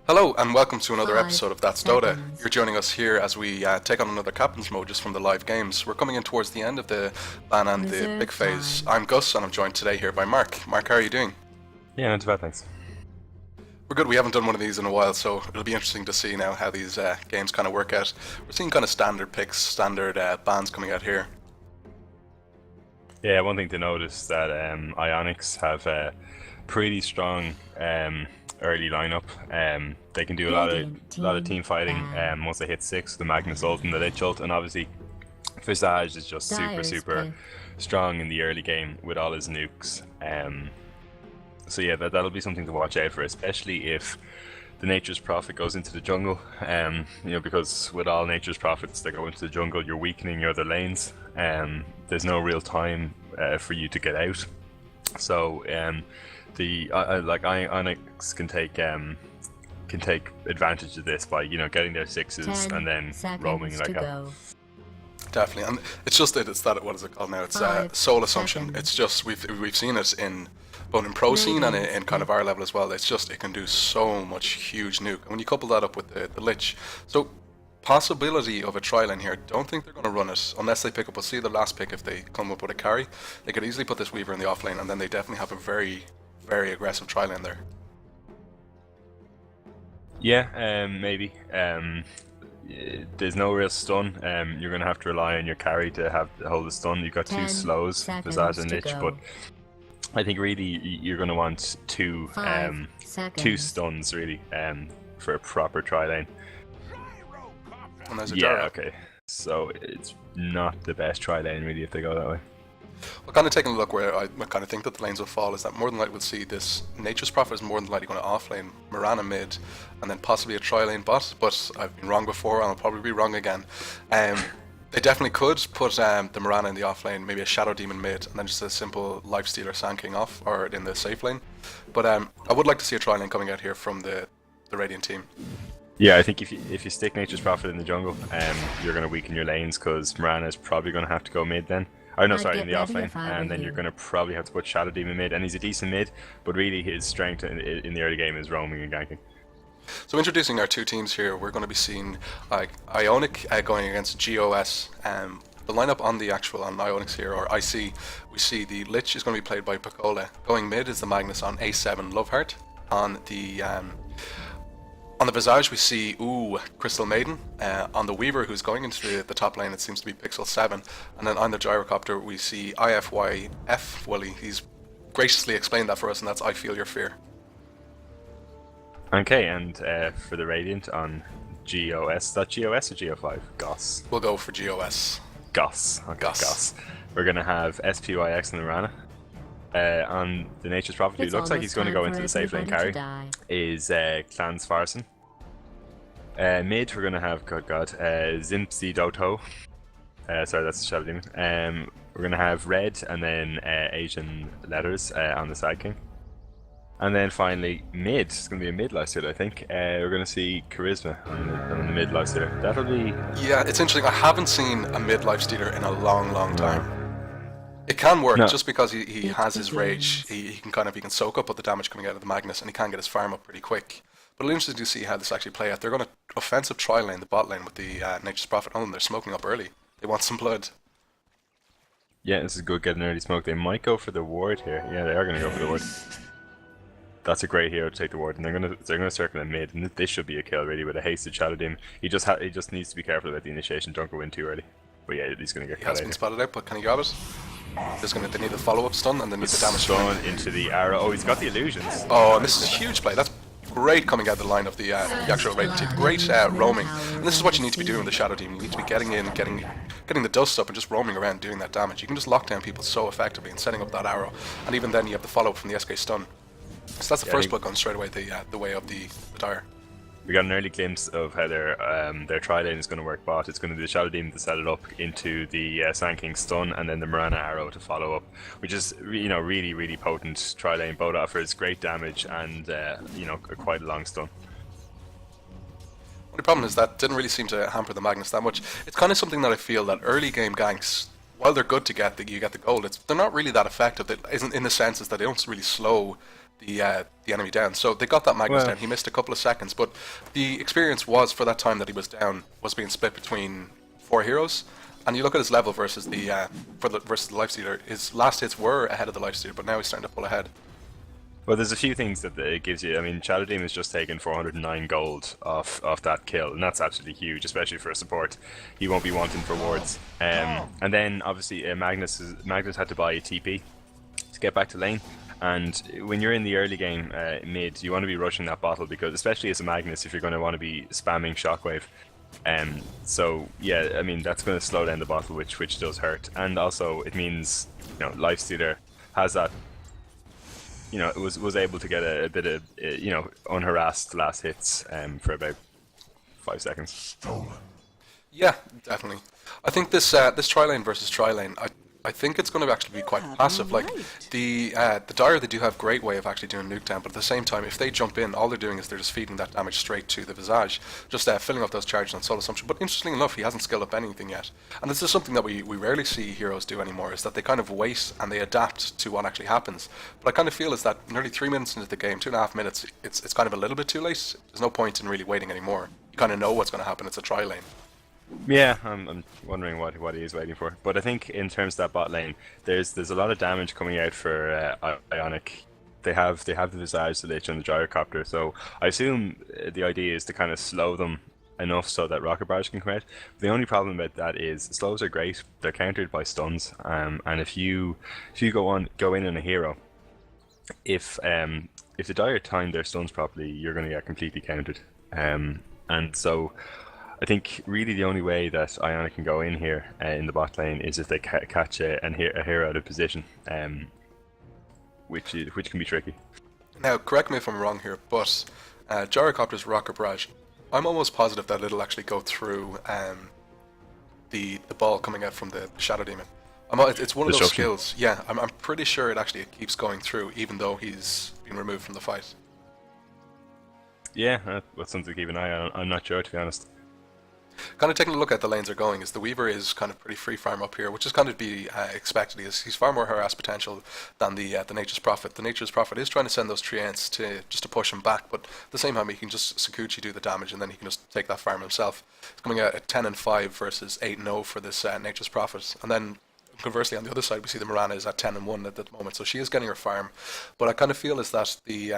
Hello and welcome to another Five episode of That's Dota. seconds. You're joining us here as we take on another Captain's Mode just from the live games. We're coming in towards the end of the ban and the Reserve big phase. time. I'm Gus and I'm joined today here by Mark. Mark, how are you doing? Yeah, not too bad, thanks. We're good. We haven't done one of these in a while, so it'll be interesting to see now how these games kind of work out. We're seeing kind of standard picks, standard bans coming out here. Yeah, one thing to notice that Ionics have a pretty strong early lineup. They can do a lot of team fighting once they hit 6, the Magnus ult and the Lich ult, and obviously Visage is just super strong in the early game with all his nukes. So yeah, that'll be something to watch out for, especially if the Nature's Prophet goes into the jungle. Because with all Nature's Prophets that go into the jungle, you're weakening your other lanes. There's no real time for you to get out. So Ionics can take advantage of this by getting their 6s and then roaming like that. Definitely, and it's just that what is it called now? It's soul assumption. It's just we've seen it in both in pro scene and in kind of our level as well. It's just it can do so much huge nuke, and when you couple that up with the Lich, so possibility of a tri-lane here. Don't think they're going to run it unless they pick up. We'll see the last pick if they come up with a carry. They could easily put this Weaver in the off lane, and then they definitely have a very, very aggressive tri-lane there. Yeah, maybe. There's no real stun. You're going to have to rely on your carry to hold the stun. You've got 2 slows, Visage and Lich, but I think really you're going to want two stuns really for a proper tri-lane. And there's a yeah, Gyro. okay. So it's not the best tri-lane really if they go that way. Well, kind of taking a look where I kind of think that the lanes will fall is that more than likely we'll see this Nature's Prophet is more than likely going to offlane Mirana mid and then possibly a tri-lane bot, but I've been wrong before and I'll probably be wrong again. They definitely could put the Mirana in the off lane, maybe a Shadow Demon mid, and then just a simple Lifestealer Sand King off, or in the safe lane. But I would like to see a tri-lane coming out here from the Radiant team. Yeah, I think if you stick Nature's Prophet in the jungle, you're going to weaken your lanes because Mirana is probably going to have to go mid then. Oh no, sorry, in the off lane, and then you're going to probably have to put Shadow Demon mid, and he's a decent mid, but really his strength in the early game is roaming and ganking. So introducing our two teams here, we're going to be seeing Ionic going against g0s. The lineup on the actual on Ionics here, or IC, we see the Lich is going to be played by Pacola. Going mid is the Magnus on A7 Loveheart. On the Visage we see Crystal Maiden. On the Weaver who's going into the top lane it seems to be Pixel 7. And then on the Gyrocopter we see IFYF Willie. He's graciously explained that for us, and that's I Feel Your Fear. Okay, and for the Radiant on g0s, is that g0s or g05? g0s. We'll go for g0s. g0s. Okay, g0s. We're going to have SPYX and the Rana. On the Nature's Prophet, who looks like he's going to go into the safe lane carry, is Clans Farson. Mid, we're going to have, Zimpsy Doto. Sorry, that's the Shadow Demon. We're going to have Red and then Asian Letters on the Side King. And then finally, mid. It's going to be a mid lifestealer, I think. We're going to see Charisma on the mid lifestealer. That'll be... Yeah, it's interesting. I haven't seen a mid lifestealer in a long time. It can work just because he has his rage. He can soak up all the damage coming out of the Magnus, and he can get his farm up pretty quick. But it'll be interesting to see how this actually play out. They're going to offensive tri-lane the bot lane with the Nature's Prophet on them. They're smoking up early. They want some blood. Yeah, this is good, getting early smoke. They might go for the ward here. Yeah, they are going to go for the ward. That's a great hero to take the ward, and they're gonna circle him mid, and this should be a kill really with a hasted Shadow Demon. He just needs to be careful about the initiation. Don't go in too early. But yeah, he's gonna get. He has been spotted out, but can he grab it? They need the follow-up stun, and then need the damage. Stun into the arrow. Oh, he's got the illusions. Oh, and this is a huge play. That's great coming out the line of the actual Radiant team. Great roaming, and this is what you need to be doing with the Shadow Demon. You need to be getting in, getting the dust up, and just roaming around doing that damage. You can just lock down people so effectively and setting up that arrow, and even then you have the follow-up from the SK stun. So that's the first blood going straight away the way of the Dire. We got an early glimpse of how their tri-lane is going to work bot. It's going to be the Shadow Demon to set it up into the Sand King stun, and then the Mirana arrow to follow up, which is really potent tri-lane. Both offers great damage and quite a long stun. The problem is that didn't really seem to hamper the Magnus that much. It's kind of something that I feel that early game ganks, while they're good to get you get the gold, they're not really that effective. It isn't in the sense is that they don't really slow the enemy down. So they got that Magnus Well, down. He missed a couple of seconds, but the experience was for that time that he was down was being split between 4 heroes. And you look at his level versus versus the Lifestealer. His last hits were ahead of the Lifestealer, but now he's starting to pull ahead. well, there's a few things that it gives you. I mean, Shadow Demon's just taken 409 gold off that kill, and that's absolutely huge, especially for a support. He won't be wanting for wards. And then obviously Magnus had to buy a TP to get back to lane. And when you're in the early game mid, you want to be rushing that bottle because, especially as a Magnus, if you're going to want to be spamming Shockwave. So yeah, I mean that's going to slow down the bottle, which does hurt. And also it means Lifestealer has that. It was able to get a bit of unharassed last hits for about 5 seconds. Yeah, definitely. I think this tri-lane versus tri-lane, I think it's going to actually be quite passive. Like the Dire, they do have great way of actually doing nuke down, but at the same time, if they jump in, all they're doing is they're just feeding that damage straight to the Visage, just filling up those charges on Soul Assumption. But interestingly enough, he hasn't skilled up anything yet, and this is something that we rarely see heroes do anymore. Is that they kind of wait and they adapt to what actually happens. But I kind of feel is that nearly 3 minutes into the game, 2.5 minutes, it's kind of a little bit too late. There's no point in really waiting anymore. You kind of know what's going to happen. It's a tri-lane. Yeah, I'm wondering what he is waiting for. But I think in terms of that bot lane, there's a lot of damage coming out for Ionic. They have the Visage, the Lich, and the Gyrocopter. So I assume the idea is to kind of slow them enough so that Rocket Barrage can come out. The only problem about that is slows are great. They're countered by stuns. And if you go in on a hero, if the Dire time their stuns properly, you're going to get completely countered. And so I think really the only way that Ionic can go in here in the bot lane is if they catch a hero out of position, which can be tricky. Now, correct me if I'm wrong here, but Gyrocopter's Rocket Barrage, I'm almost positive that it'll actually go through the ball coming out from the Shadow Demon. It's one of those skills. Yeah, I'm pretty sure it keeps going through, even though he's been removed from the fight. Yeah, that's something to keep an eye on. I'm not sure, to be honest. Kind of taking a look at the lanes are going is the Weaver is kind of pretty free farm up here, which is kind of be expected. He's far more harass potential than the Nature's Prophet. The Nature's Prophet is trying to send those Treants to push him back, but at the same time he can just Sakuchi do the damage and then he can just take that farm himself. It's coming out at 10-5 versus 8-0 for this Nature's Prophet, and then conversely on the other side we see the Mirana is at 10-1 at the moment, so she is getting her farm. But I kind of feel is that the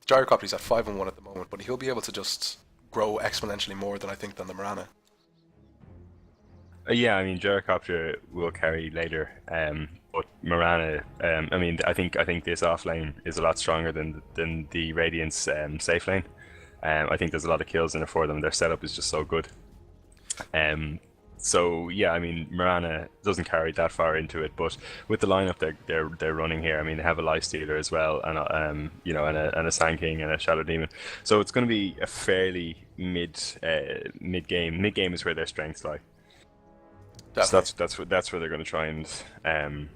Gyrocopter is at 5-1 at the moment, but he'll be able to just grow exponentially more than I think than the Mirana. Yeah, I mean Gyrocopter will carry later, but Mirana, I mean I think this offlane is a lot stronger than the Radiant's safe lane. I think there's a lot of kills in it for them. Their setup is just so good. So yeah, I mean Mirana doesn't carry that far into it, but with the lineup they're running here, I mean they have a Lifestealer as well, and and a Sand King and a Shadow Demon. So it's going to be a fairly mid game. Mid game is where their strengths lie. Definitely. So that's where they're going to try and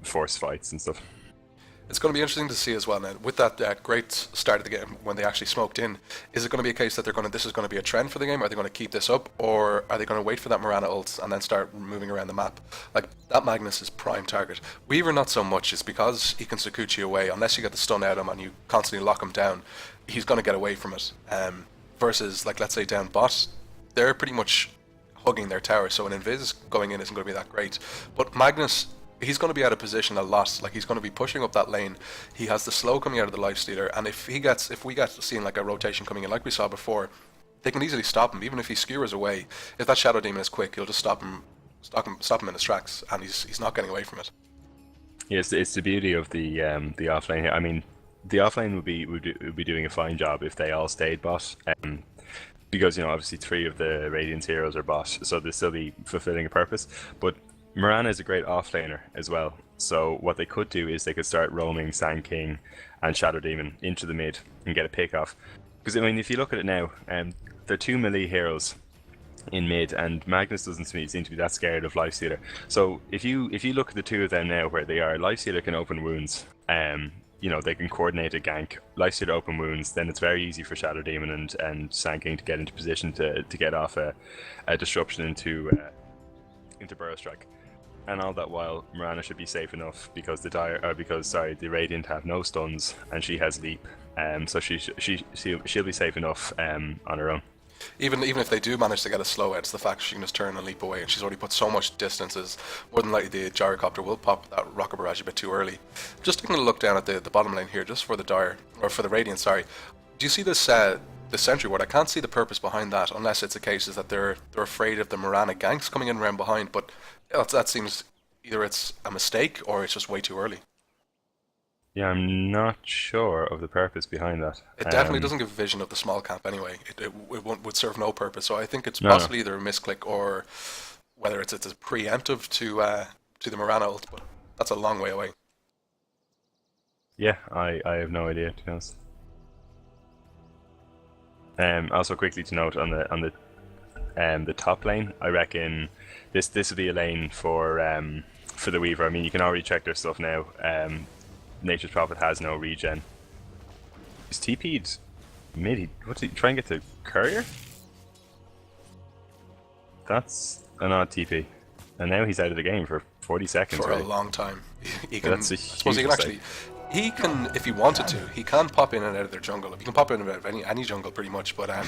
force fights and stuff. It's going to be interesting to see as well now, with that great start of the game when they actually smoked in. Is it going to be a case that this is going to be a trend for the game? Are they going to keep this up, or are they going to wait for that Mirana ult and then start moving around the map? Like that Magnus is prime target. Weaver not so much, is because he can Sakuchi away. Unless you get the stun out of him and you constantly lock him down, he's going to get away from it. Versus like let's say down bot, they're pretty much hugging their tower, so an invis going in isn't going to be that great. But Magnus, he's going to be out of position a lot. Like he's going to be pushing up that lane. He has the slow coming out of the Lifestealer, and if we get seeing like a rotation coming in like we saw before, they can easily stop him. Even if he skewers away, if that Shadow Demon is quick, he'll just stop him in his tracks, and he's not getting away from it. Yes, it's the beauty of the offlane here. I mean, the offlane would be doing a fine job if they all stayed bot. Because obviously 3 of the Radiant's heroes are bot, so they'll still be fulfilling a purpose. But Mirana is a great offlaner as well. So what they could do is they could start roaming Sand King and Shadow Demon into the mid and get a pick off. Because I mean, if you look at it now, they're 2 melee heroes in mid, and Magnus doesn't seem to be that scared of Lifestealer. So if you look at the 2 of them now where they are, Lifestealer can open wounds. They can coordinate a gank. Lifestealer open wounds, then it's very easy for Shadow Demon and Sand King to get into position to get off a disruption into Burrow Strike. and all that while Mirana should be safe enough because the Radiant have no stuns and she has leap, so she'll be safe enough on her own. Even if they do manage to get a slow, it's the fact she can just turn and leap away, and she's already put so much distances. More than likely the gyrocopter will pop that rocket barrage a bit too early. Just taking a look down at the bottom lane here, just for the Radiant. Sorry, do you see this the sentry ward? I can't see the purpose behind that, unless it's a case is that they're afraid of the Mirana ganks coming in around behind. But that seems either it's a mistake or it's just way too early. Yeah, I'm not sure of the purpose behind that. It definitely doesn't give vision of the small camp anyway. It would serve no purpose. So I think it's possibly either a misclick or whether it's a preemptive to the Mirana ult, but that's a long way away. Yeah, I have no idea, to be honest. Also, quickly to note on the top lane, I reckon this will be a lane for the Weaver. I mean, you can already check their stuff now. Nature's Prophet has no regen. He's TP'd mid. What's he trying to get to Courier? That's an odd TP. And now he's out of the game for 40 seconds. For a long time. He can, that's a I suppose he can mistake. he can, if he wanted to, he can pop in and out of their jungle. He can pop in and out of any jungle pretty much, but yeah,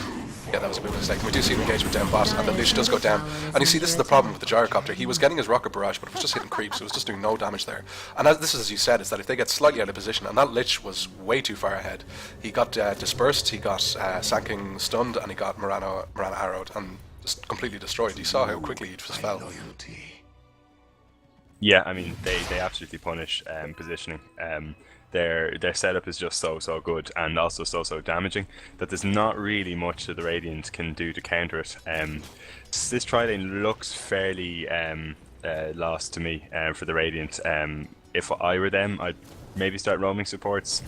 that was a bit of a mistake. We do see an engagement down bot, and the Lich does go down. And you see, this is the problem with the gyrocopter. He was getting his rocket barrage, but it was just hitting creeps. It was just doing no damage there. And this is, as you said, is that if they get slightly out of position, and that Lich was way too far ahead, he got dispersed, he got Sand King stunned, and he got Mirana arrowed, and just completely destroyed. You saw how quickly he just fell. Yeah, I mean, they absolutely punish positioning. Their setup is just so good, and also so damaging that there's not really much that the Radiant can do to counter it. This tri-lane looks fairly lost to me for the Radiant. If I were them, I'd maybe start roaming supports,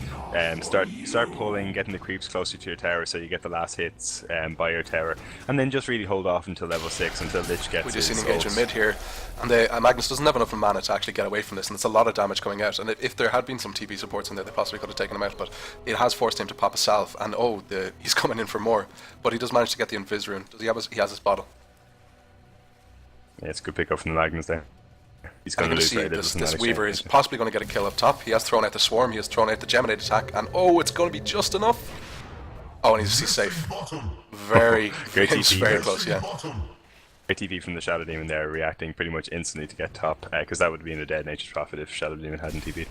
start pulling, getting the creeps closer to your tower so you get the last hits by your tower, and then just really hold off until level 6 until Lich gets We just his see an engagement mid here, and Magnus doesn't have enough mana to actually get away from this, and it's a lot of damage coming out. And if there had been some TP supports in there, they possibly could have taken him out, but it has forced him to pop a salve, and he's coming in for more, but he does manage to get the Invis rune. He has his bottle. Yeah, it's a good pick up from the Magnus there. He's going to lose very little from this that Weaver is possibly going to get a kill up top. He has thrown out the Swarm, he has thrown out the Geminate attack, and it's going to be just enough. Oh, and he's safe. Very, Great TP. very close, yeah. Great TP from the Shadow Demon there, reacting pretty much instantly to get top, because that would have been a dead Nature's Prophet if Shadow Demon hadn't TP'd.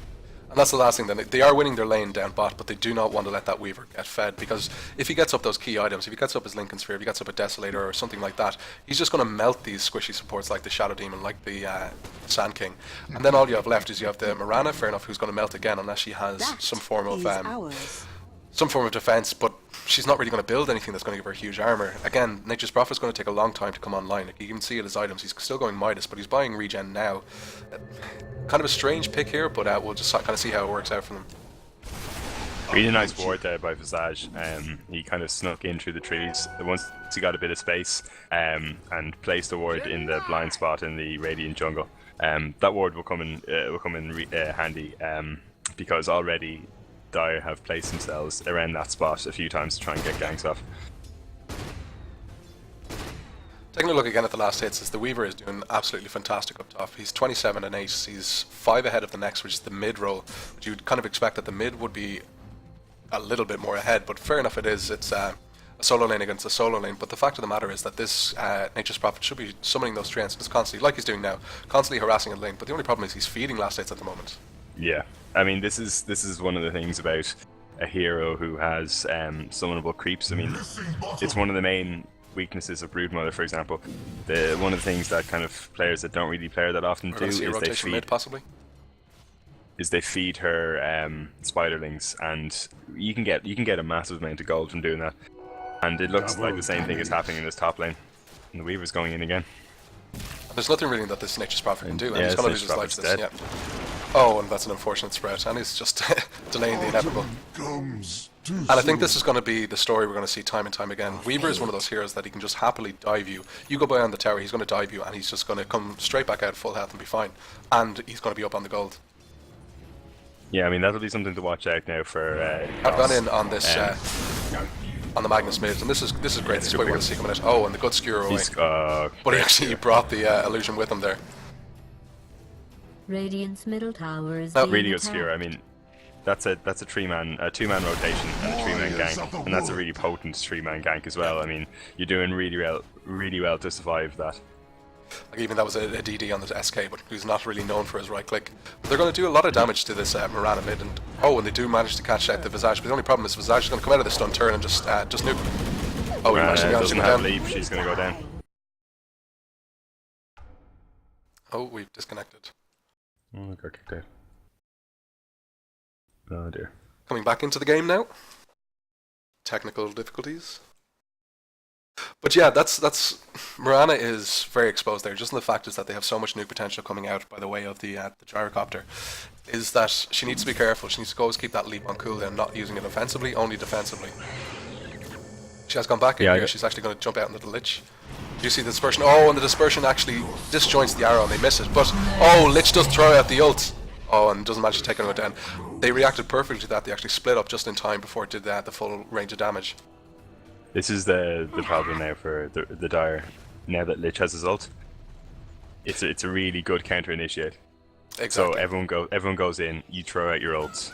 And that's the last thing, then. They are winning their lane down bot, but they do not want to let that Weaver get fed, because if he gets up those key items, if he gets up his Lincoln Sphere, if he gets up a Desolator or something like that, he's just going to melt these squishy supports like the Shadow Demon, like the Sand King. And then all you have left is you have the Mirana, fair enough, who's going to melt again unless she has some form of defense, but she's not really going to build anything that's going to give her huge armor. Again, Nature's Prophet is going to take a long time to come online. Like, you can see it as items. He's still going Midas, but he's buying regen now. Kind of a strange pick here, but we'll just kind of see how it works out for them. Really nice ward there by Visage. He kind of snuck in through the trees once he got a bit of space, and placed the ward in the blind spot in the Radiant jungle. That ward will come in handy, because already Dire have placed themselves around that spot a few times to try and get ganks off. Taking a look again at the last hits, the Weaver is doing absolutely fantastic up top. He's 27 and 8. He's 5 ahead of the next, which is the mid role. But you'd kind of expect that the mid would be a little bit more ahead, but fair enough it is. It's a solo lane against a solo lane, but the fact of the matter is that this Nature's Prophet should be summoning those treants just constantly, like he's doing now, constantly harassing a lane, but the only problem is he's feeding last hits at the moment. Yeah, I mean, this is one of the things about a hero who has summonable creeps. I mean, it's one of the main weaknesses of Broodmother, for example. One of the things that kind of players that don't really play that often do is they feed mid, possibly. They feed her spiderlings, and you can get a massive amount of gold from doing that. And it looks like the same thing is happening in this top lane. And the Weaver's going in again. There's nothing really that this Nature's Prophet can do, and yeah, he's going to lose his life to this. Yeah. Oh, and that's an unfortunate spread, and he's just delaying the inevitable. And I think this is going to be the story we're going to see time and time again. Weaver is one of those heroes that he can just happily dive you. You go by on the tower, he's going to dive you, and he's just going to come straight back out full health and be fine. And he's going to be up on the gold. Yeah, I mean, that'll be something to watch out now for I've gone in on this on the Magnus mid, and this is great. This is what we want to see coming out. Oh, and the good skewer away. But he actually brought the illusion with him there. Radiant's middle tower is Really being good skewer. I attacked. mean, that's a two-man rotation and a three-man gank, and that's a really potent three-man gank as well. I mean, you're doing really well to survive that. Like even that was a DD on the SK, but who's not really known for his right click. But they're going to do a lot of damage to this Mirana mid, and they do manage to catch out the Visage. But the only problem is Visage is going to come out of the stun turn and just nuke. Oh, he managed to doesn't have leap. She's going to go down. Oh, we've disconnected. Oh, I got kicked out. Oh dear. Coming back into the game now. Technical difficulties. But yeah, that's Mirana is very exposed there. Just in the fact is that they have so much nuke potential coming out by the way of the gyrocopter. Is that she needs to be careful. She needs to always keep that leap on cooldown, not using it offensively, only defensively. She has gone back in here. She's actually going to jump out into the Lich. Do you see the dispersion? Oh, and the dispersion actually disjoints the arrow and they miss it. But Lich does throw out the ult. Oh, and doesn't manage to take anyone down. They reacted perfectly to that. They actually split up just in time before it did the full range of damage. This is the problem now for the Dire. Now that Lich has his ult, it's a really good counter initiate. Exactly. So everyone goes in. You throw out your ults.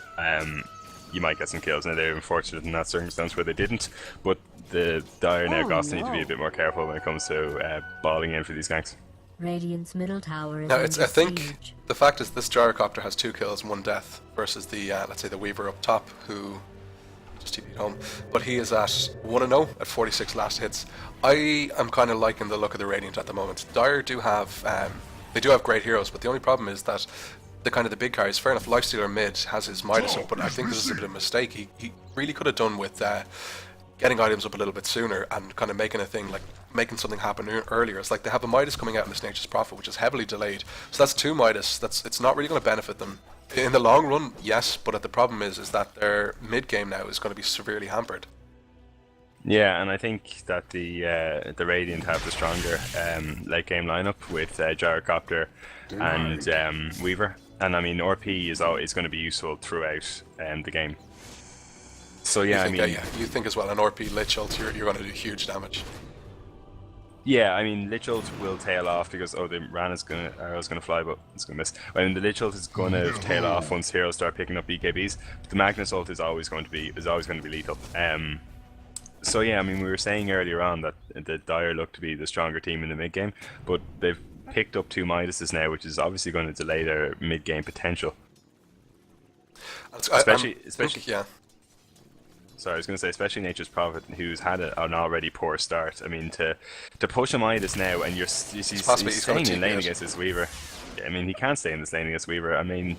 You might get some kills. Now they're unfortunate in that circumstance where they didn't, but the Dire now Goths need to be a bit more careful when it comes to balling in for these ganks. Radiant's middle tower is now, under I think siege. the fact is this gyrocopter has 2 kills and 1 death versus the let's say the Weaver up top who just TP'd home, but he is at 1-0 at 46 last hits. I am kind of liking the look of the Radiant at the moment. Dire do have great heroes, but the only problem is that the big carries, fair enough, Lifestealer mid has his Midas up, but I think this is a bit of a mistake. He really could have done with getting items up a little bit sooner and kind of making a thing, like making something happen earlier. It's like they have a Midas coming out in this Nature's Prophet, which is heavily delayed. So that's 2 Midas. It's not really going to benefit them. In the long run, yes, but the problem is that their mid game now is going to be severely hampered. Yeah, and I think that the Radiant have the stronger late game lineup with Gyrocopter and Weaver. And I mean, RP is going to be useful throughout the game. So yeah, you think as well, an RP Lich ult, you're going to do huge damage. Yeah, I mean, Lich ult will tail off because the arrow's gonna fly, but it's gonna miss. I mean, the Lich ult is gonna tail off once heroes start picking up BKBs. But the Magnus ult is always going to be lethal. So yeah, I mean, we were saying earlier on that the Dire look to be the stronger team in the mid game, but they've picked up 2 Midases now, which is obviously going to delay their mid game potential. Especially. Yeah. Sorry, I was going to say, especially Nature's Prophet, who's had an already poor start. I mean, to push a Midas now, and he's staying in lane against this Weaver. Yeah, I mean, he can't stay in this lane against Weaver. I mean,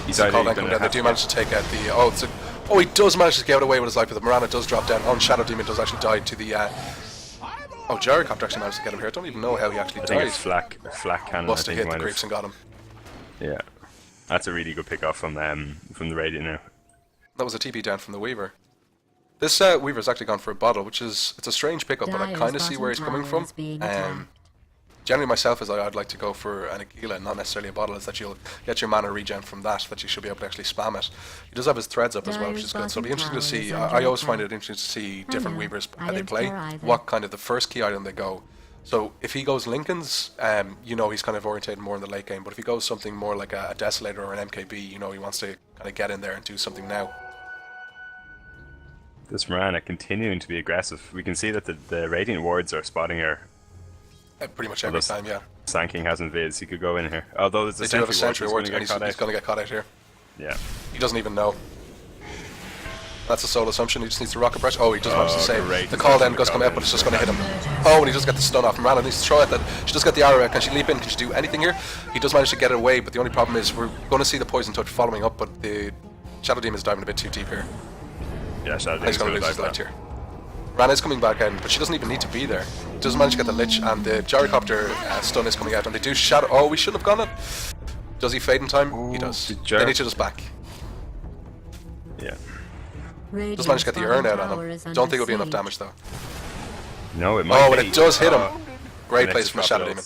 he's either going to They do manage to take out the... he does manage to get away with his life with it. Mirana does drop down. Shadow Demon does actually die to the... Gyrocopter actually managed to get him here. I don't even know how he actually died. I think it's flak cannon. Must have hit the creeps and got him. Yeah. That's a really good pick-off from the Radiant now. That was a TP down from the Weaver. This Weaver's actually gone for a bottle, it's a strange pickup, but I kind of see where he's coming from. Generally myself, I'd like to go for an Aquila, not necessarily a bottle, is that you'll get your mana regen from that you should be able to actually spam it. He does have his threads up as well, which is good, so it'll be interesting to see. I always find it interesting to see different Weavers, how they play, what kind of the first key item they go. So if he goes Lincoln's, he's kind of orientated more in the late game, but if he goes something more like a Desolator or an MKB, he wants to kind of get in there and do something now. This Mirana continuing to be aggressive. We can see that the Radiant wards are spotting her. Pretty much every time, yeah. Sand King hasn't viz, he could go in here. Although there's a sentry ward, and he's going to get caught out here. Yeah. He doesn't even know. That's a sole assumption, he just needs to rocket brush. He just managed to save. The call then does come out, but it's just going to hit him. And he does get the stun off. Mirana needs to throw it. She does get the arrow out. Can she leap in? Can she do anything here? He does manage to get it away, but the only problem is we're going to see the poison touch following up, but the Shadow Demon is diving a bit too deep here. Yeah, Shadow Demon's going to lose his life here. Mirana is coming back in, but she doesn't even need to be there. Does manage to get the Lich, and the Gyrocopter stun is coming out, and they do Shadow. We should have gone it. Does he fade in time? He does. They need to just back. Yeah. Does manage to get the urn out on him. Don't think it'll be enough damage though. No, it might be. And it does hit him. Great place from the Shadow Demon.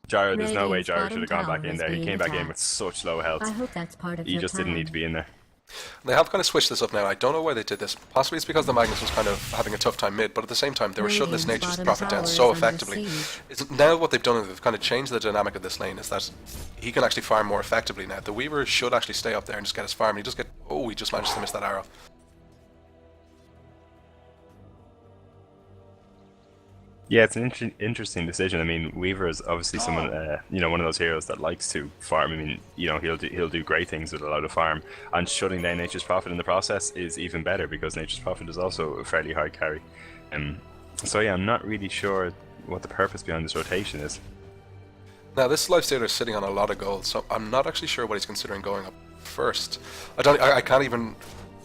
Gyro, there's no way Gyro should have gone back in there. He came back in with such low health. I hope that's part of he just didn't need to be in there. They have kind of switched this up now. I don't know why they did this. Possibly it's because the Magnus was kind of having a tough time mid, but at the same time they were shutting this Nature's Prophet down so effectively. Now what they've done is they've kind of changed the dynamic of this lane, is that he can actually farm more effectively now. The Weaver should actually stay up there and just get his farm. He just get... Oh, he just managed to miss that arrow. Yeah, it's an interesting decision. I mean, Weaver is obviously someone, one of those heroes that likes to farm. I mean, he'll do great things with a lot of farm, and shutting down Nature's Prophet in the process is even better because Nature's Prophet is also a fairly hard carry. So yeah, I'm not really sure what the purpose behind this rotation is. Now, this Lifestealer is sitting on a lot of gold, so I'm not actually sure what he's considering going up first. I can't even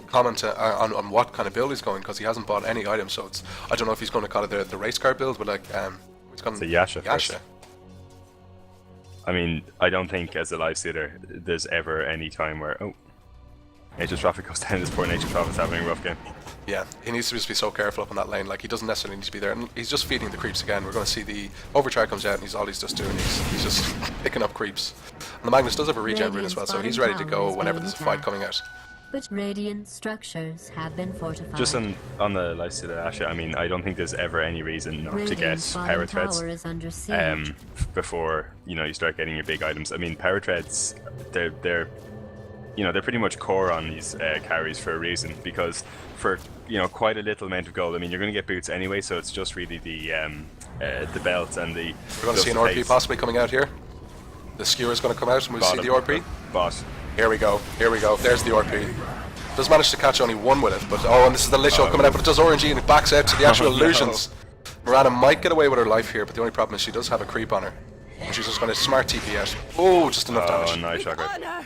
comment on what kind of build he's going, because he hasn't bought any items, so I don't know if he's going to call it the race car build, but he's going to Yasha first. I mean, I don't think as a Lifestealer there's ever any time where Nature's Prophet goes down. This poor Nature's Prophet's having a rough game. Yeah, he needs to just be so careful up in that lane. Like, he doesn't necessarily need to be there, and he's just feeding the creeps again. We're going to see the Overcharge comes out, and he's just doing he's just picking up creeps. And the Magnus does have a regen rune as well, so he's ready to go whenever there's a fight coming out. But radiant structures have been fortified. Just on the Lifestealer Asha, I mean, I don't think there's ever any reason not to get power threads before you start getting your big items. I mean, power threads, they're pretty much core on these carries for a reason, because for quite a little amount of gold, I mean, you're going to get boots anyway, so it's just really the belt and the. We're going to see an RP possibly coming out here. The skewer is going to come out, and we'll see the RP. Bot. Here we go. There's the RP. Does manage to catch only one with it, but and this is the Lich Show coming out, but it does RNG and it backs out to the actual illusions. Mirana might get away with her life here, but the only problem is she does have a creep on her. And she's just going to smart TP out. Oh, just enough damage. Oh, nice shot.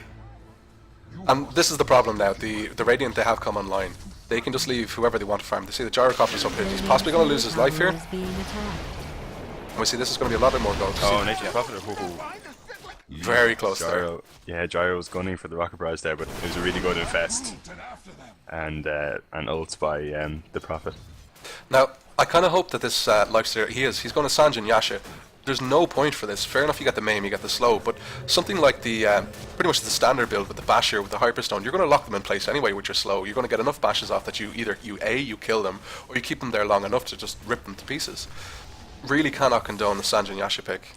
And this is the problem now. The Radiant, they have come online. They can just leave whoever they want to farm. They see the Gyrocopter's up here. He's possibly going to lose his life here. And we see this is going to be a lot more gold. Oh, Nature's Prophet. Very close there. Yeah, Gyro was gunning for the Rocket Barrage there, but it was a really good infest. And ults by the Prophet. Now, I kind of hope that this Lifestealer, he's going to Sanjin Yasha. There's no point for this. Fair enough, you get the maim, you get the slow, but something like the pretty much the standard build with the Basher, with the Hyperstone, you're going to lock them in place anyway with your slow. You're going to get enough bashes off that you kill them, or you keep them there long enough to just rip them to pieces. Really cannot condone the Sanjin Yasha pick.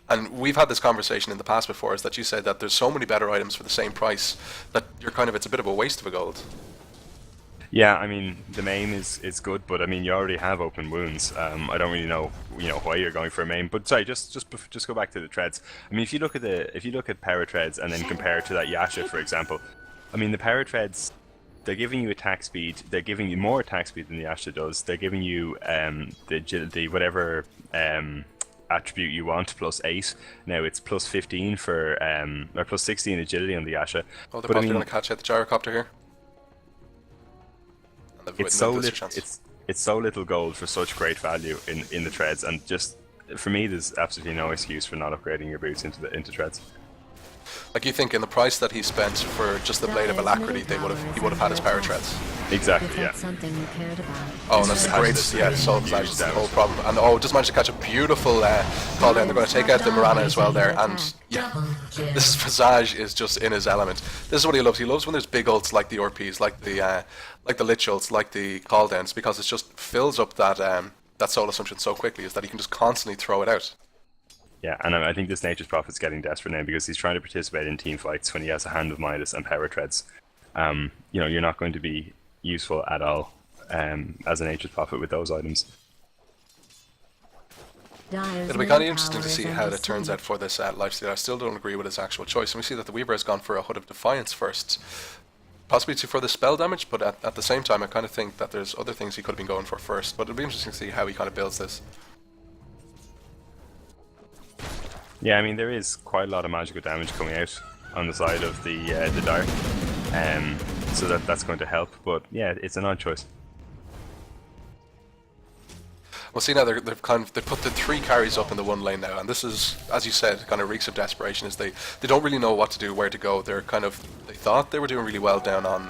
And we've had this conversation in the past before, is that you said that there's so many better items for the same price that it's a bit of a waste of a gold. Yeah, I mean, the maim is good, but I mean, you already have open wounds. I don't really know, why you're going for a maim. But sorry, just go back to the treads. I mean, if you look at power treads and then compare it to that Yasha, for example, I mean, the power treads, they're giving you attack speed. They're giving you more attack speed than the Yasha does. They're giving you the whatever attribute you want, +8. Now it's +15 for or +16 agility on the Yasha. Oh, they're probably going to catch out the Gyrocopter here. It's so little gold for such great value in the treads, and just for me, there's absolutely no excuse for not upgrading your boots into treads. Like, you think in the price that he spent for just the Blade of Alacrity, he would have had his power treads. Exactly, yeah. Something you cared about. Oh, and that's the great, Soul Visage is the whole problem. And just managed to catch a beautiful call down. They're going to take out the Mirana as well there, and yeah, this Visage is just in his element. This is what he loves. He loves when there's big ults like the RPs, like the Lich ults, like the call downs, because it just fills up that Soul Assumption so quickly, is that he can just constantly throw it out. Yeah, and I think this Nature's Prophet's getting desperate now because he's trying to participate in team fights when he has a Hand of Midas and power treads. You're not going to be useful at all as a Nature's Prophet with those items. It'll be kind of interesting to see how it turns out for this Lifestealer. I still don't agree with his actual choice. And we see that the Weaver has gone for a Hood of Defiance first. Possibly for the spell damage, but at the same time I kind of think that there's other things he could have been going for first. But it'll be interesting to see how he kind of builds this. Yeah, I mean, there is quite a lot of magical damage coming out on the side of the Dark, so that's going to help, but yeah, it's an odd choice. Well, see now they've put the 3 carries up in the one lane now, and this is, as you said, kind of reeks of desperation. Is they don't really know what to do, where to go. They thought they were doing really well down on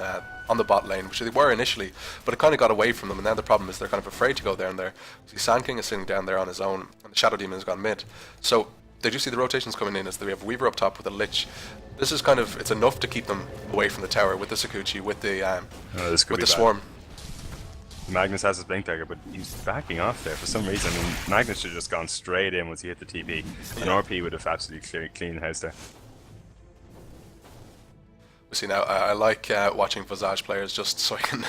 the bot lane, which they were initially, but it kind of got away from them. And now the problem is they're kind of afraid to go down there. See, Sand King is sitting down there on his own, and the Shadow Demon has gone mid. So they do see the rotations coming in as they have Weaver up top with a Lich. This is kind of, it's enough to keep them away from the tower with the Sakuchi, with the Swarm. Magnus has his blink dagger, but he's backing off there for some reason. I mean, Magnus should have just gone straight in once he hit the TP. An RP would have absolutely clean the house there. See now, I like watching Visage players just so I can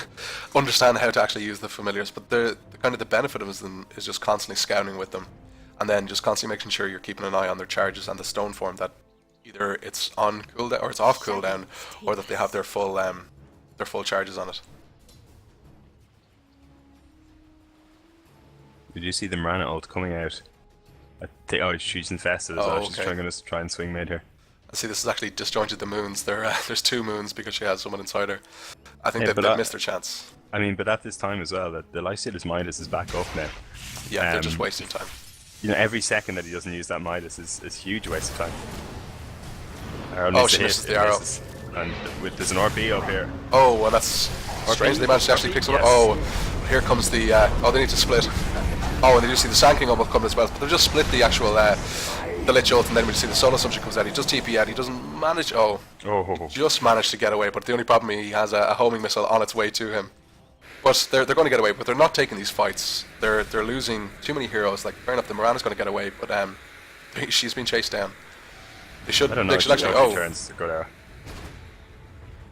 understand how to actually use the familiars. But the kind of the benefit of them is just constantly scouting with them, and then just constantly making sure you're keeping an eye on their charges and the stone form, that either it's on cooldown or it's off cooldown, or that they have their full charges on it. Did you see the Mirana ult coming out? I think, oh, she's infested as well. She's trying to try and swing mid here. See, this is actually disjointed the moons. There's 2 moons because she has someone inside her. I think they've missed their chance. I mean, but at this time as well, that the Lifestealer's Midas is back up now. Yeah, they're just wasting time. You know, every second that he doesn't use that Midas is huge waste of time. Oh, she misses the arrow. And there's an RP up here. Oh, well, that's strange. They managed to actually pick someone. Oh, here comes the... they need to split. Oh, and they do see the Sand King almost coming as well. But they've just split the actual... the Lich ult, and then we see the Soul Assumption comes out. He does TP out. He doesn't manage... He just managed to get away. But the only problem, he has a homing missile on its way to him. But they're going to get away. But they're not taking these fights. They're losing too many heroes. Like, fair enough, the Mirana's going to get away. But she's been chased down. They should actually... Turns to go there.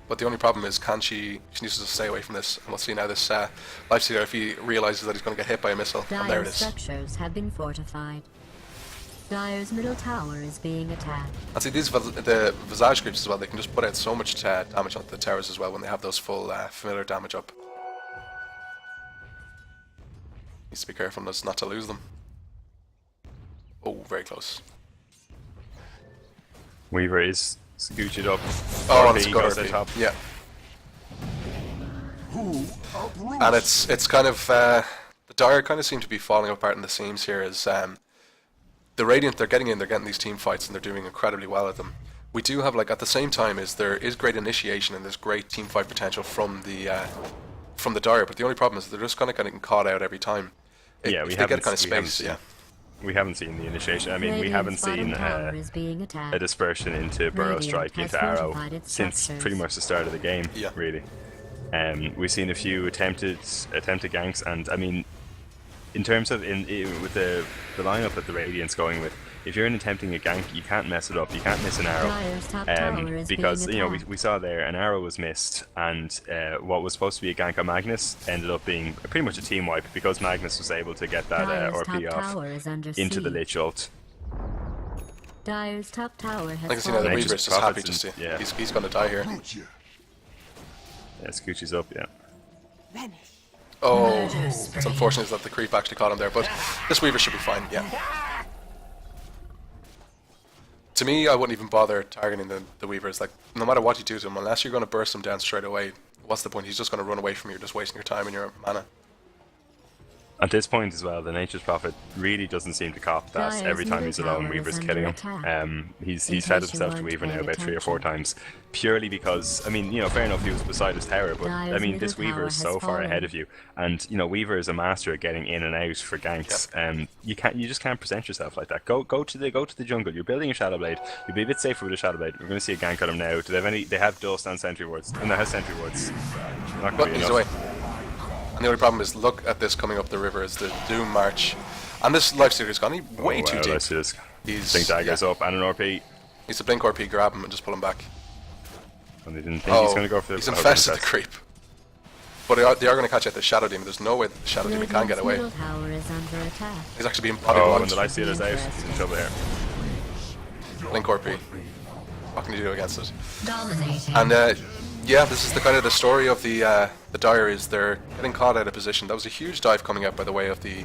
But the only problem is, she needs to stay away from this. And we'll see now this Lifestealer, if he realizes that he's going to get hit by a missile. And there it is. Structures have been fortified. Dire's middle tower is being attacked. And see, the Visage creeps as well, they can just put out so much damage onto the towers as well when they have those full familiar damage up. Needs to be careful not to lose them. Oh, very close. Weaver is scooted up. Oh, and it's got top. Yeah. And it's kind of the Dire kind of seem to be falling apart in the seams here as the Radiant, they're getting these team fights and they're doing incredibly well at them. We do have, like, at the same time, there is great initiation and there's great team fight potential from the Dire, but the only problem is they're just kind of getting caught out every time. We get kind of space. We haven't seen the initiation. I mean, we haven't seen a dispersion into Burrow Strike, into Arrow, since pretty much the start of the game, really. We've seen a few attempted ganks, and I mean, in terms of with the lineup that the Radiant's going with, if you're attempting a gank, you can't mess it up. You can't miss an arrow, because we saw there an arrow was missed, and what was supposed to be a gank on Magnus ended up being pretty much a team wipe because Magnus was able to get that RP off into the Lich ult. Dire's top tower has I can see now the Reaver is just happy to see. He's going to die here. Yeah, Scoochie's up, Oh, it's unfortunate that the creep actually caught him there, but this Weaver should be fine, To me, I wouldn't even bother targeting the Weavers. Like, no matter what you do to him, unless you're going to burst him down straight away, what's the point? He's just going to run away from you, just wasting your time and your mana. At this point as well, the Nature's Prophet really doesn't seem to cop that every time he's alone, Weaver's killing him. He's fed himself to Weaver now about 3 or 4 times, purely because, I mean, fair enough, he was beside his tower, but I mean, this Weaver is so far ahead of you, and Weaver is a master at getting in and out for ganks. You just can't present yourself like that. Go to the jungle. You're building a Shadow Blade. You'll be a bit safer with a Shadow Blade. We're going to see a gank on him now. Do they have any? They have Dust and Sentry Wards, and they have Sentry Wards. Not going to be enough. And the only problem is, look at this coming up the river, is the Doom March. And this Lifestealer's gone way too deep. He's Blink Dagger's up and an RP. He's a Blink RP, grab him and just pull him back. And they didn't think he's going to go for the... He's infested the creep. But they are going to catch out the Shadow Demon. There's no way the Shadow Demon can get away. He's actually being body blocked. And the Lifestealer's out. He's in trouble here. Blink RP. What can you do against it? And this is the kind of the story of the Dire, is they're getting caught out of position. That was a huge dive coming out, by the way, of the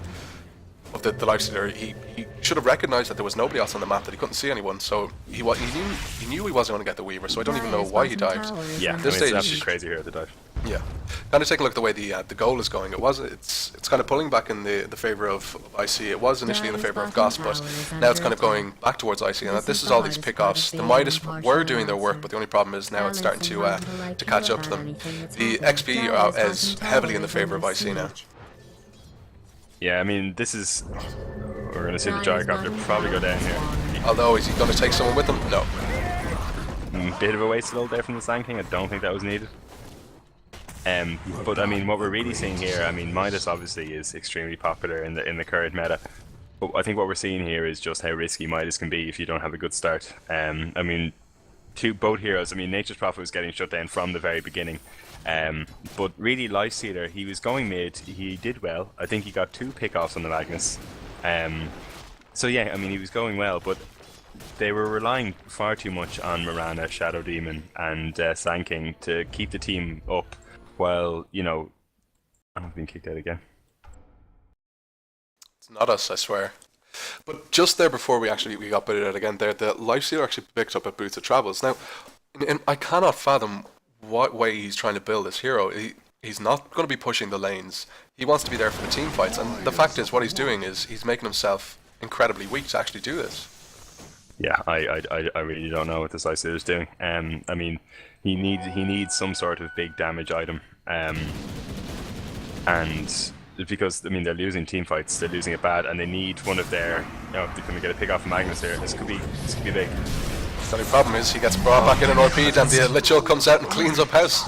Lifestealer. He should have recognised that there was nobody else on the map, that he couldn't see anyone, so he knew he wasn't going to get the Weaver, so I don't even know why he dived. Yeah, it's absolutely crazy here at the dive. Yeah, kind of taking a look at the way the goal is going. It's kind of pulling back in the favour of IC. It was initially in the favour of Goss, but now it's kind of going back towards IC. And this is all these pickoffs. The Midas were doing their work, but the only problem is now it's starting to catch up to them. The XP is heavily in the favour of IC now. Yeah, I mean, this is... We're going to see the Gyrocopter probably go down here. Although, is he going to take someone with him? No. Bit of a waste there from the Sand King. I don't think that was needed. But I mean, what we're really seeing here, I mean, Midas obviously is extremely popular in the current meta. But I think what we're seeing here is just how risky Midas can be if you don't have a good start. I mean, both heroes. I mean, Nature's Prophet was getting shut down from the very beginning. But really, Lifestealer, he was going mid. He did well. I think he got 2 pickoffs on the Magnus. So yeah, I mean, he was going well, but they were relying far too much on Mirana, Shadow Demon, and Sand King to keep the team up. While, you know, I'm being kicked out again. It's not us, I swear. But just there before we got booted out again, there the Lifestealer actually picked up a Boots of Travels. Now, I cannot fathom what way he's trying to build this hero. He's not going to be pushing the lanes. He wants to be there for the team fights, and the fact is, what he's doing is he's making himself incredibly weak to actually do this. Yeah, I really don't know what this Lifestealer is doing. I mean, he needs some sort of big damage item, and because I mean they're losing team fights, they're losing it bad, and they need one of their. You know, if they're going to get a pick off of Magnus here, this could be big. The only problem is he gets brought back in an RP, and the Lich Ult comes out and cleans up house.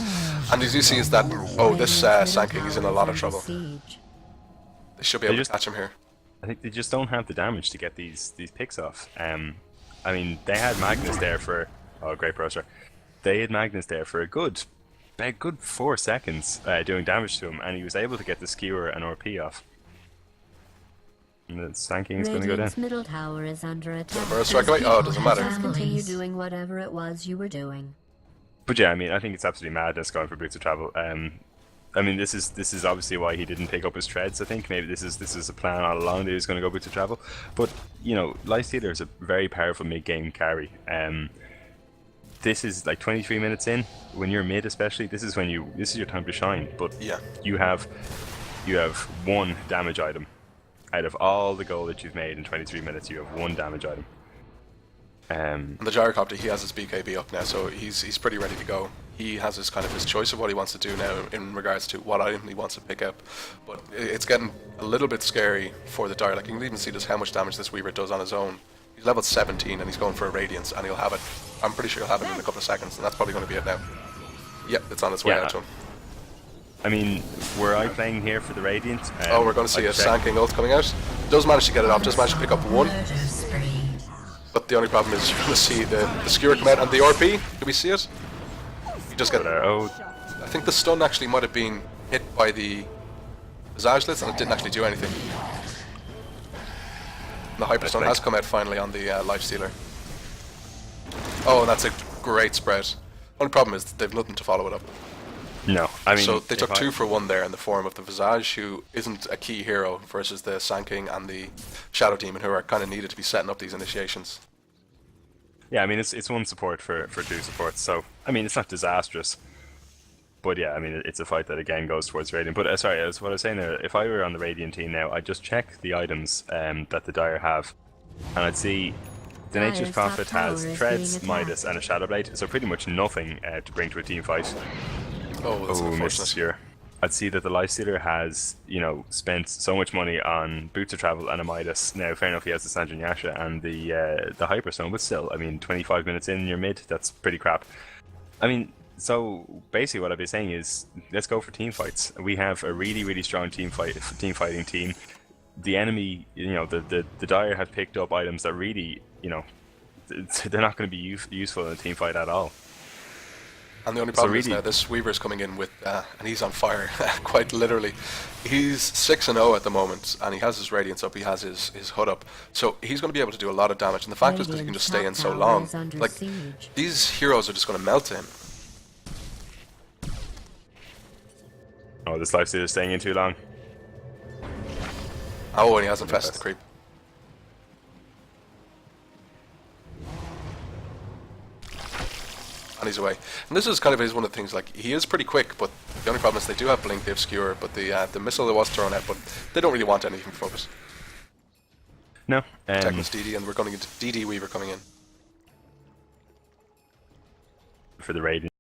And as you see, is that this Sand King is in a lot of trouble. They should be able to catch him here. I think they just don't have the damage to get these picks off. I mean, they had Magnus there for great browser. They had Magnus there for a good 4 seconds doing damage to him, and he was able to get the skewer and RP off. And the Sand King is going to go down. Middle tower is under attack. Oh, it doesn't matter. Continue doing whatever it was you were doing. But yeah, I mean, I think it's absolutely madness going for Boots of Travel. I mean, this is obviously why he didn't pick up his treads. I think maybe this is a plan all along that he was going to go Boots of Travel. But you know, Lifestealer is a very powerful mid-game carry. This is like 23 minutes in. When you're mid, especially, this is your time to shine. But yeah, you have 1 damage item out of all the gold that you've made in 23 minutes. You have 1 damage item. And the Gyrocopter, he has his BKB up now, so he's pretty ready to go. He has his choice of what he wants to do now in regards to what item he wants to pick up. But it's getting a little bit scary for the Dire. Like, you can even see just how much damage this Weaver does on his own. He's level 17 and he's going for a Radiance, and he'll have it. I'm pretty sure he'll have it in a couple of seconds, and that's probably going to be it now. Yep, it's on its way out to him. I mean, were I playing here for the Radiant? We're going to see a Sand King ult coming out. Does manage to get it off, just managed to pick up 1. But the only problem is you're going to see the skewer come out and the RP. Do we see it? You just get it. I think the stun actually might have been hit by the Visage Blitz and it didn't actually do anything. And the Hyperstone has come out finally on the Lifestealer. Oh, and that's a great spread. Only problem is they've nothing to follow it up. No, I mean, so they took 2 for 1 there in the form of the Visage, who isn't a key hero, versus the Sand King and the Shadow Demon, who are kind of needed to be setting up these initiations. Yeah, I mean, it's 1 support for 2 supports, so I mean, it's not disastrous. But yeah, I mean, it's a fight that again goes towards Radiant. But sorry, as what I was saying there, if I were on the Radiant team now, I'd just check the items that the Dire have, and I'd see the Nature's Prophet has Treads, Midas, and a Shadow Blade, so pretty much nothing to bring to a team fight. Oh, that's unfortunate. Here. I'd see that the Lifestealer has, you know, spent so much money on Boots of Travel and a Midas. Now, fair enough, he has the Sanjin Yasha and the Hyperstone, but still, I mean, 25 minutes in your mid, that's pretty crap. I mean, so basically what I've been saying is, let's go for team fights. We have a really, really strong team fighting team. The enemy, you know, the Dire have picked up items that really, you know, they're not going to be useful in a team fight at all. And the only problem is now this Weaver's coming in with, and he's on fire, quite literally. He's 6-0 at the moment, and he has his Radiance up, he has his HUD up. So he's going to be able to do a lot of damage, and the fact is that he can just stay in so long. Like, these heroes are just going to melt him. Oh, this Lifestealer is staying in too long. Oh, and he has infested the creep. And he's away. And this is kind of one of the things, like, he is pretty quick, but the only problem is they do have Blink, they have Skewer, but the missile that was thrown out, but they don't really want anything from Focus. No. Technos DD, and we're going to get DD Weaver coming in. For the Radiant.